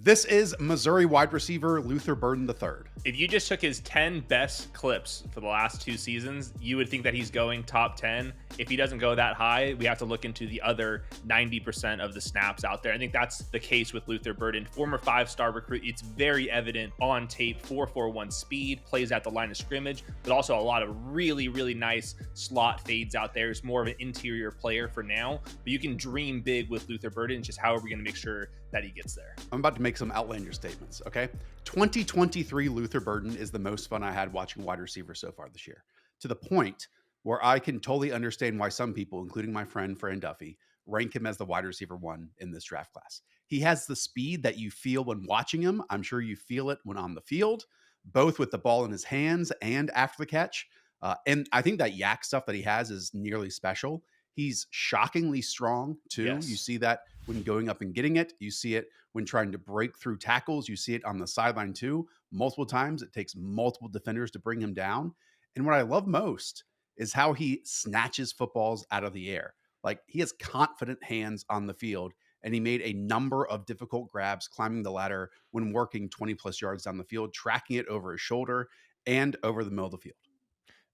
This is Missouri wide receiver Luther Burden III. If you just took his 10 best clips for the last 2 seasons, you would think that he's going top 10. If he doesn't go that high, we have to look into the other 90% of the snaps out there. I think that's the case with Luther Burden, former 5-star recruit. It's very evident on tape, 4.41 speed, plays at the line of scrimmage, but also a lot of really, really nice slot fades out there. He's more of an interior player for now, but you can dream big with Luther Burden. Just how are we going to make sure that he gets there? I'm about to make some outlandish statements, okay? 2023 Luther Burden is the most fun I had watching wide receiver so far this year, to the point where I can totally understand why some people, including my friend Fran Duffy, rank him as the wide receiver 1 in this draft class. He has the speed that you feel when watching him. I'm sure you feel it when on the field, both with the ball in his hands and after the catch. And I think that yak stuff that he has is nearly special. He's shockingly strong too. Yes. You see that when going up and getting it. You see it when trying to break through tackles. You see it on the sideline too. Multiple times. It takes multiple defenders to bring him down. And what I love most is how he snatches footballs out of the air. Like, he has confident hands on the field, and he made a number of difficult grabs climbing the ladder when working 20 plus yards down the field, tracking it over his shoulder and over the middle of the field.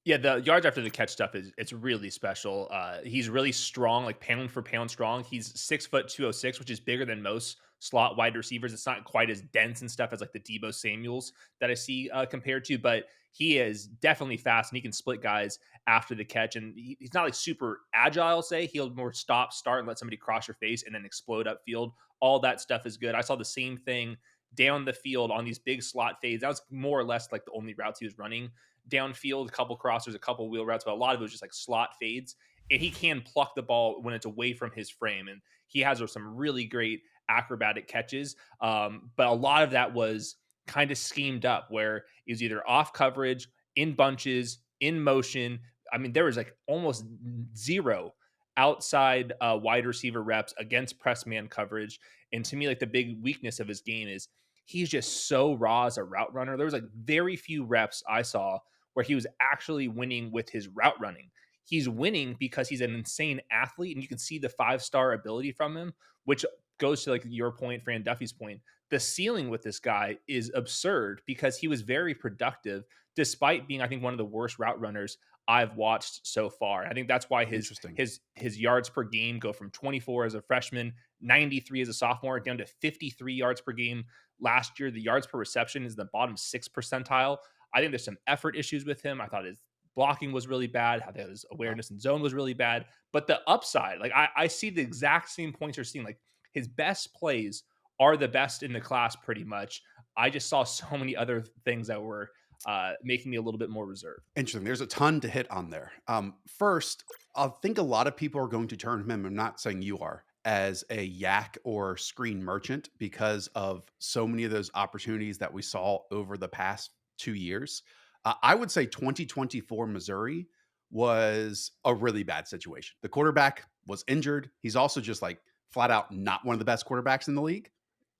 Yeah, the yards after the catch stuff it's really special. He's really strong, like pound for pound strong. He's 6 foot 206, which is bigger than most slot wide receivers. It's not quite as dense and stuff as like the Debo Samuels that I see compared to, but he is definitely fast and he can split guys after the catch. And he's not like super agile, say. He'll more stop, start, and let somebody cross your face and then explode upfield. All that stuff is good. I saw the same thing down the field on these big slot fades. That was more or less like the only routes he was running downfield, a couple crossers, a couple wheel routes, but a lot of it was just like slot fades. And he can pluck the ball when it's away from his frame. And he has some really great acrobatic catches. But a lot of that was kind of schemed up where it was either off coverage, in bunches, in motion. I mean, there was like almost zero outside wide receiver reps against press man coverage. And to me, like the big weakness of his game is he's just so raw as a route runner. There was like very few reps I saw where he was actually winning with his route running. He's winning because he's an insane athlete, and you can see the 5-star ability from him, which goes to like your point, Fran Duffy's point. The ceiling with this guy is absurd because he was very productive despite being, I think, one of the worst route runners I've watched so far. I think that's why his yards per game go from 24 as a freshman, 93 as a sophomore, down to 53 yards per game last year. The yards per reception is the bottom 6 percentile. I think there's some effort issues with him. I thought his blocking was really bad. I thought his awareness in zone was really bad. But the upside, like I see the exact same points you're seeing. Like, his best plays are the best in the class pretty much. I just saw so many other things that were making me a little bit more reserved. Interesting. There's a ton to hit on there. First, I think a lot of people are going to turn him, I'm not saying you are, as a yak or screen merchant because of so many of those opportunities that we saw over the past 2 years. I would say 2024 Missouri was a really bad situation. The quarterback was injured. He's also just like flat out not one of the best quarterbacks in the league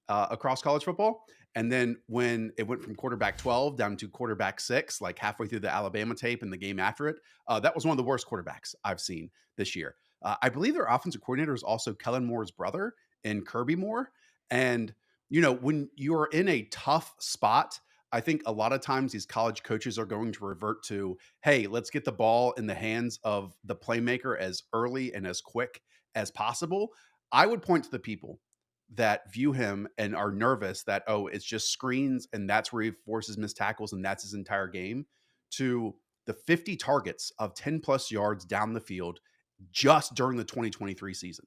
across college football. And then when it went from quarterback 12 down to quarterback 6, like halfway through the Alabama tape and the game after it, that was one of the worst quarterbacks I've seen this year. I believe their offensive coordinator is also Kellen Moore's brother in Kirby Moore. And, when you're in a tough spot, I think a lot of times these college coaches are going to revert to, hey, let's get the ball in the hands of the playmaker as early and as quick as possible. I would point to the people that view him and are nervous that, oh, it's just screens and that's where he forces missed tackles and that's his entire game, to the 50 targets of 10 plus yards down the field just during the 2023 season.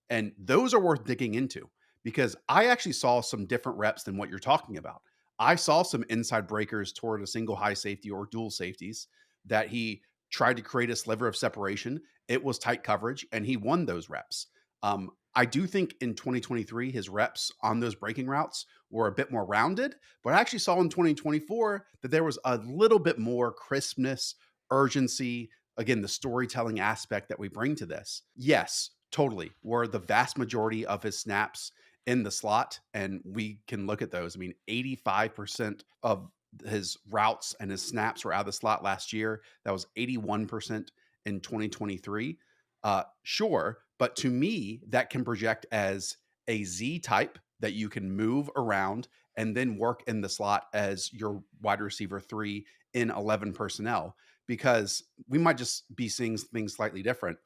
And those are worth digging into because I actually saw some different reps than what you're talking about. I saw some inside breakers toward a single high safety or dual safeties that he tried to create a sliver of separation. It was tight coverage and he won those reps. I do think in 2023, his reps on those breaking routes were a bit more rounded, but I actually saw in 2024 that there was a little bit more crispness, urgency, again, the storytelling aspect that we bring to this. Yes, totally. Were the vast majority of his snaps in the slot, and we can look at those. I mean, 85% of his routes and his snaps were out of the slot last year. That was 81% in 2023. Sure, but to me, that can project as a Z type that you can move around and then work in the slot as your wide receiver 3 in 11 personnel, because we might just be seeing things slightly different.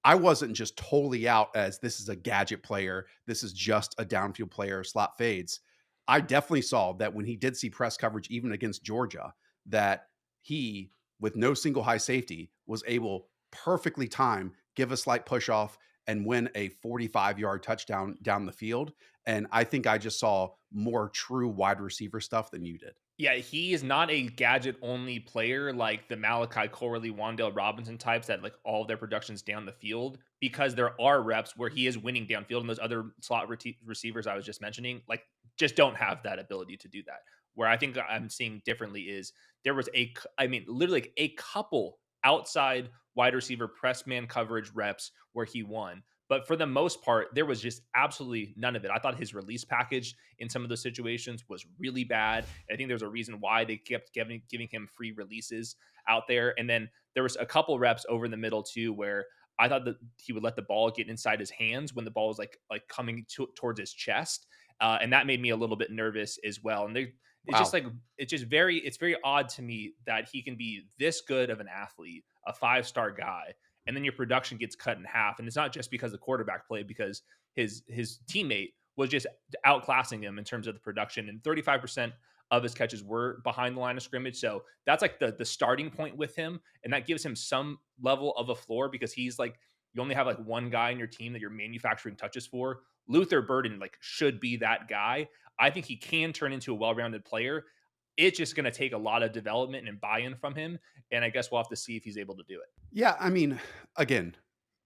I wasn't just totally out as this is a gadget player, this is just a downfield player, slot fades. I definitely saw that when he did see press coverage, even against Georgia, that he, with no single high safety, was able perfectly time, give a slight push off, and win a 45-yard touchdown down the field. And I think I just saw more true wide receiver stuff than you did. Yeah, he is not a gadget only player like the Malachi Corley, Wandale Robinson types that like all of their productions down the field, because there are reps where he is winning downfield and those other slot receivers I was just mentioning like just don't have that ability to do that. Where I think I'm seeing differently is there was I mean literally like a couple outside wide receiver press man coverage reps where he won. But for the most part, there was just absolutely none of it. I thought his release package in some of those situations was really bad. I think there's a reason why they kept giving him free releases out there. And then there was a couple reps over in the middle too, where I thought that he would let the ball get inside his hands when the ball was like coming towards his chest, and that made me a little bit nervous as well. And it's just Wow. like it's very odd to me that he can be this good of an athlete, a 5-star guy, and then your production gets cut in half. And it's not just because the quarterback played, because his teammate was just outclassing him in terms of the production. And 35% of his catches were behind the line of scrimmage. So that's like the starting point with him. And that gives him some level of a floor, because he's like, you only have like one guy in your team that you're manufacturing touches for. Luther Burden like should be that guy. I think he can turn into a well-rounded player. It's just going to take a lot of development and buy-in from him. And I guess we'll have to see if he's able to do it. Yeah, I mean, again,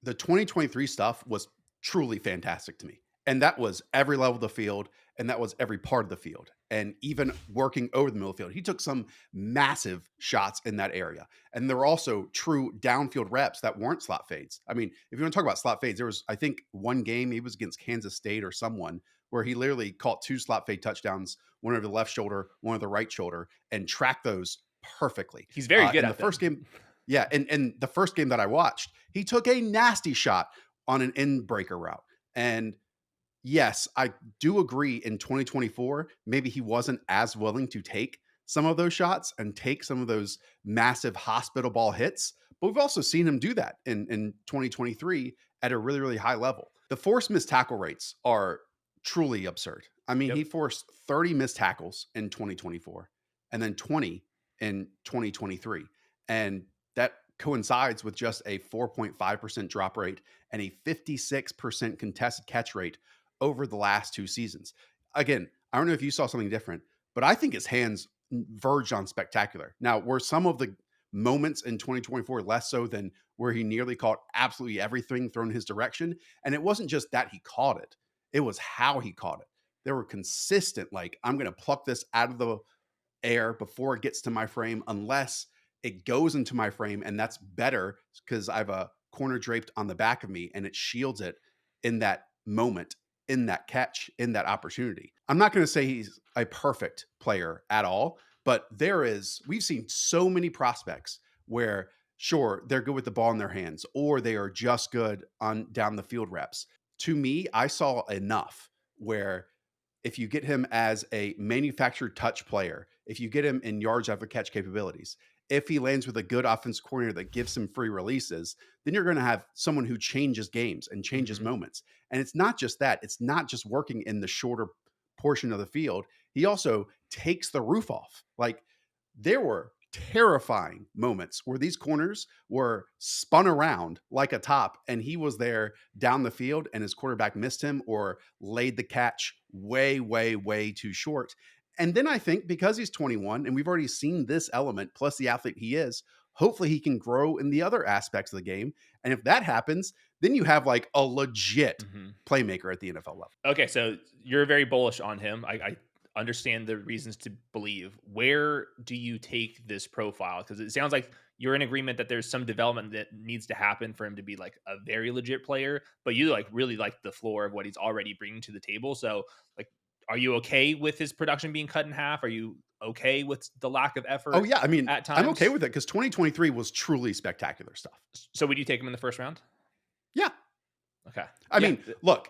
the 2023 stuff was truly fantastic to me. And that was every level of the field, and that was every part of the field, and even working over the middle of the field. He took some massive shots in that area. And there were also true downfield reps that weren't slot fades. I mean, if you want to talk about slot fades, there was, I think, one game, he was against Kansas State or someone, where he literally caught two slot fade touchdowns, one over the left shoulder, one over the right shoulder, and tracked those perfectly. He's very good In the at first them. game, yeah, and the first game that I watched, he took a nasty shot on an end breaker route. And yes, I do agree in 2024, maybe he wasn't as willing to take some of those shots and take some of those massive hospital ball hits. But we've also seen him do that in 2023 at a really, really high level. The forced missed tackle rates are truly absurd. I mean, he Yep. forced 30 missed tackles in 2024 and then 20 in 2023. And that coincides with just a 4.5% drop rate and a 56% contested catch rate over the last two seasons. Again, I don't know if you saw something different, but I think his hands verged on spectacular. Now, were some of the moments in 2024 less so than where he nearly caught absolutely everything thrown his direction? And it wasn't just that he caught it, it was how he caught it. There were consistent, like, I'm going to pluck this out of the air before it gets to my frame, unless it goes into my frame. And that's better because I have a corner draped on the back of me and it shields it in that moment, in that catch, in that opportunity. I'm not going to say he's a perfect player at all, but we've seen so many prospects where, sure, they're good with the ball in their hands, or they are just good on down the field reps. To me, I saw enough where if you get him as a manufactured touch player, if you get him in yards after catch capabilities, if he lands with a good offensive coordinator that gives him free releases, then you're going to have someone who changes games and changes Mhm. moments. And it's not just that, it's not just working in the shorter portion of the field. He also takes the roof off. Like, there were terrifying moments where these corners were spun around like a top and he was there down the field and his quarterback missed him or laid the catch way, way, way too short. And then I think because he's 21 and we've already seen this element plus the athlete he is, hopefully he can grow in the other aspects of the game. And if that happens, then you have like a legit Mhm. playmaker at the NFL level. Okay, so you're very bullish on him. I understand the reasons to believe. Where do you take this profile? Because it sounds like you're in agreement that there's some development that needs to happen for him to be like a very legit player, but you like really like the floor of what he's already bringing to the table. So, like, are you okay with his production being cut in half? Are you okay with the lack of Oh effort yeah, I mean, at I'm okay times? with it because 2023 was truly spectacular stuff. So, would you take him in the first round? Yeah, Okay. I Yeah. mean, look,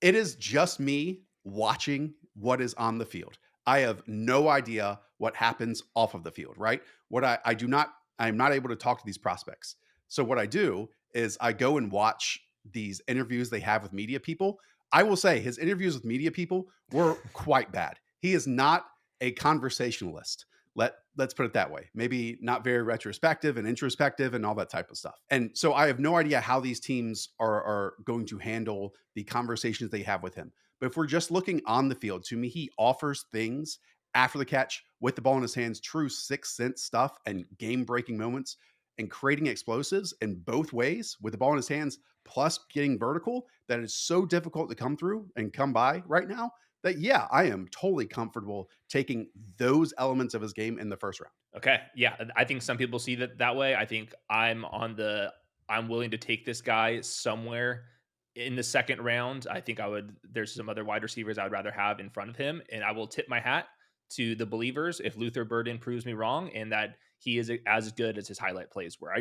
it is just me watching what is on the field. I have no idea what happens off of the field, right? I'm not able to talk to these prospects. So what I do is I go and watch these interviews they have with media people. I will say his interviews with media people were quite bad. He is not a conversationalist. Let's put it that way. Maybe not very retrospective and introspective and all that type of stuff. And so I have no idea how these teams are going to handle the conversations they have with him. But if we're just looking on the field, to me, he offers things after the catch with the ball in his hands, true sixth sense stuff and game breaking moments and creating explosives in both ways with the ball in his hands, plus getting vertical that is so difficult to come through and come by right now that, yeah, I am totally comfortable taking those elements of his game in the first round. Okay. Yeah. I think some people see that way. I think I'm willing to take this guy somewhere in the second round. I think there's some other wide receivers I'd rather have in front of him. And I will tip my hat to the believers if Luther Burden proves me wrong and that he is as good as his highlight plays were.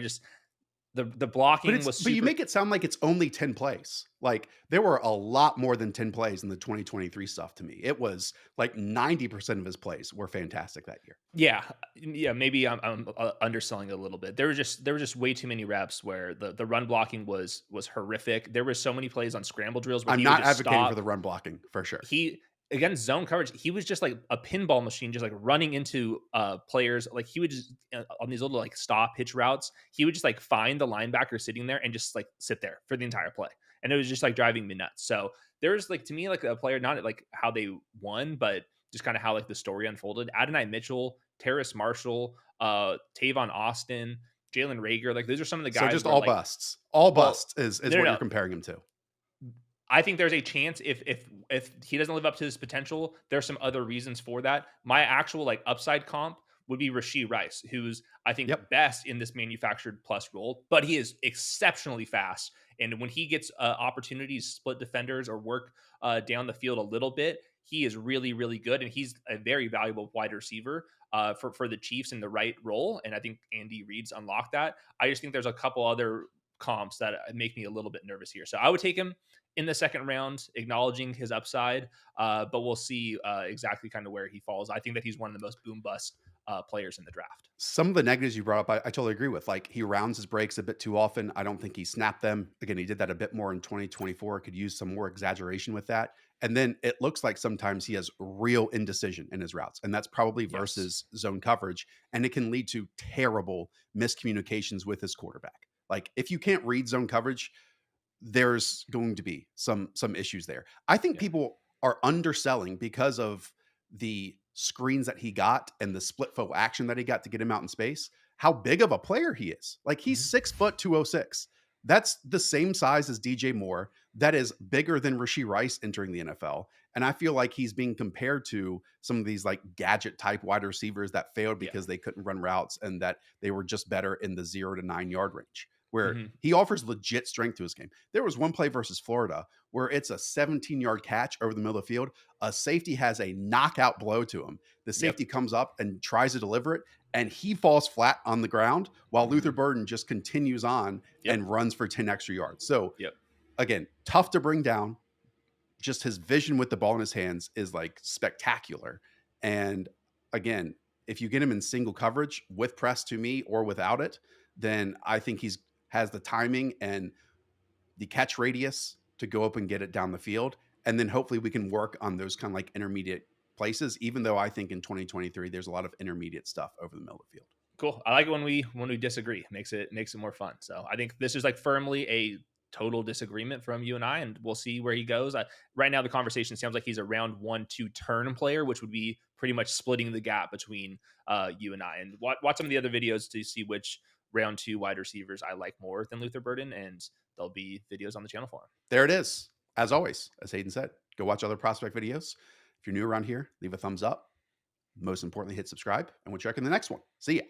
The But blocking it's was but you super. make it sound like it's only 10 plays. Like there were a lot more than 10 plays in the 2023 stuff to me. It was like 90% of his plays were fantastic that year. Yeah, yeah, maybe I'm underselling it a little bit. There were just way too many reps where the run blocking was horrific. There were so many plays on scramble drills where I'm he would not just advocating for stop. the run blocking for sure. He against zone coverage, he was just like a pinball machine, just like running into players. Like he would just on these little like stop hitch routes, he would just like find the linebacker sitting there and just like sit there for the entire play. And it was just like driving me nuts. So there's like to me like a player, not like how they won, but just kind of how like the story unfolded. Adonai Mitchell, Terrace Marshall, Tavon Austin, Jalen Rager, like those are some of the So guys just where all like, busts. All well, busts is no, no, what you're no. comparing him to. I think there's a chance if he doesn't live up to his potential, there's some other reasons for that. My actual like upside comp would be Rasheed Rice, who's I think Yep. best in this manufactured plus role, but he is exceptionally fast. And when he gets opportunities, split defenders or work down the field a little bit, he is really really good, and he's a very valuable wide receiver for the Chiefs in the right role. And I think Andy Reid's unlocked that. I just think there's a couple other comps that make me a little bit nervous here. So I would take him in the second round, acknowledging his upside. But we'll see exactly kind of where he falls. I think that he's one of the most boom bust players in the draft. Some of the negatives you brought up, I totally agree with. Like he rounds his breaks a bit too often. I don't think he snapped them. Again, he did that a bit more in 2024. Could use some more exaggeration with that. And then it looks like sometimes he has real indecision in his routes. And that's probably Yes. versus zone coverage. And it can lead to terrible miscommunications with his quarterback. Like if you can't read zone coverage, there's going to be some issues there. I think Yeah. people are underselling because of the screens that he got and the split foot action that he got to get him out in space, how big of a player he is. Like he's Mhm. 6 foot 206. That's the same size as DJ Moore. That is bigger than Rasheed Rice entering the NFL. And I feel like he's being compared to some of these like gadget type wide receivers that failed Yeah. because they couldn't run routes and that they were just better in the 0 to 9 yard range, where Mhm. he offers legit strength to his game. There was one play versus Florida where it's a 17-yard catch over the middle of the field. A safety has a knockout blow to him. The Yep. safety comes up and tries to deliver it, and he falls flat on the ground while Luther Mhm. Burden just continues on Yep. and runs for 10 extra yards. So, Yep. again, tough to bring down. Just his vision with the ball in his hands is like spectacular. And again, if you get him in single coverage with press to me or without it, then I think he's has the timing and the catch radius to go up and get it down the field. And then hopefully we can work on those kind of like intermediate places, even though I think in 2023 there's a lot of intermediate stuff over the middle of the field. Cool. I like it when we disagree. Makes it more fun. So I think this is like firmly a total disagreement from you and I, and we'll see where he goes. Right now, the conversation sounds like he's a round 1-2 turn player, which would be pretty much splitting the gap between you and I. And watch some of the other videos to see which round 2 wide receivers I like more than Luther Burden, and there'll be videos on the channel for him. There it is. As always, as Hayden said, go watch other prospect videos. If you're new around here, leave a thumbs up. Most importantly, hit subscribe, and we'll check in the next one. See ya.